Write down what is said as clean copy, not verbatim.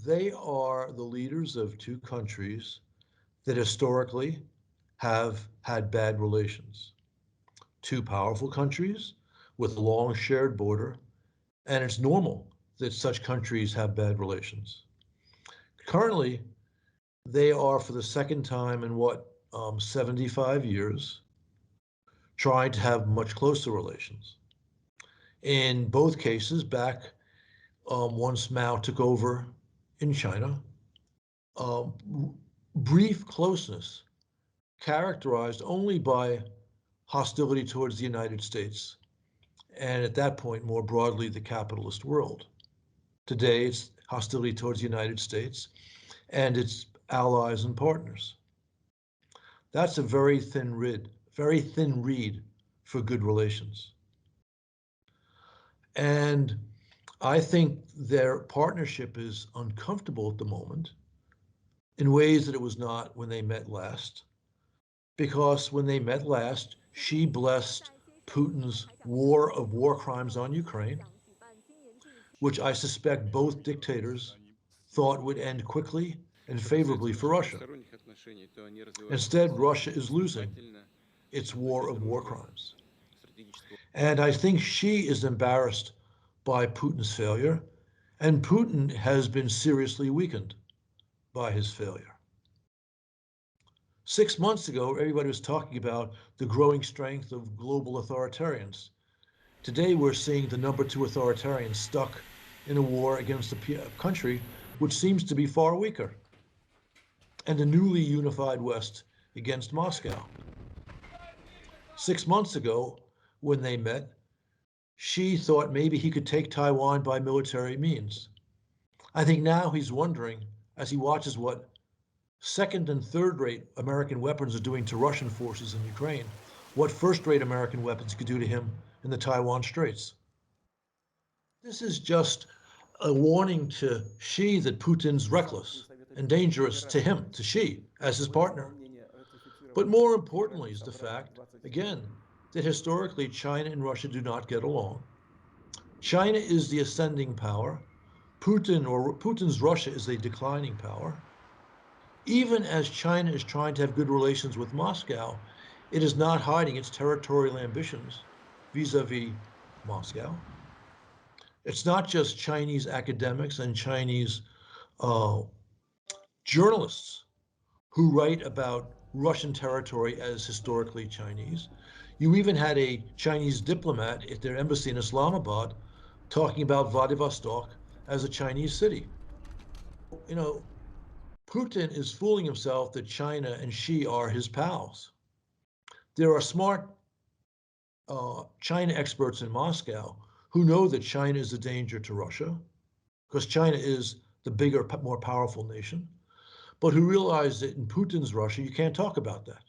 They are the leaders of two countries that historically have had bad relations. Two powerful countries with a long shared border, and it's normal that such countries have bad relations. Currently, they are for the second time in 75 years, trying to have much closer relations. In both cases, back once Mao took over in China, brief closeness characterized only by hostility towards the United States, and at that point, more broadly, the capitalist world. Today, it's hostility towards the United States and its allies and partners. That's a very thin reed for good relations. And I think their partnership is uncomfortable at the moment in ways that it was not when they met last. Because when they met last, she blessed Putin's war of war crimes on Ukraine, which I suspect both dictators thought would end quickly and favorably for Russia. Instead, Russia is losing its war of war crimes. And I think she is embarrassed by Putin's failure, and Putin has been seriously weakened by his failure. 6 months ago, everybody was talking about the growing strength of global authoritarians. Today, we're seeing the number two authoritarian stuck in a war against a country which seems to be far weaker, and a newly unified West against Moscow. 6 months ago, when they met, Xi thought maybe he could take Taiwan by military means. I think now he's wondering, as he watches what second and third-rate American weapons are doing to Russian forces in Ukraine, what first-rate American weapons could do to him in the Taiwan Straits. This is just a warning to Xi that Putin's reckless and dangerous to him, to Xi, as his partner. But more importantly is the fact, again, that historically China and Russia do not get along. China is the ascending power. Putin's Russia is a declining power. Even as China is trying to have good relations with Moscow, it is not hiding its territorial ambitions vis-a-vis Moscow. It's not just Chinese academics and Chinese journalists who write about Russian territory as historically Chinese. You even had a Chinese diplomat at their embassy in Islamabad talking about Vladivostok as a Chinese city. You know, Putin is fooling himself that China and Xi are his pals. There are smart China experts in Moscow who know that China is a danger to Russia, because China is the bigger, more powerful nation, but who realize that in Putin's Russia, you can't talk about that.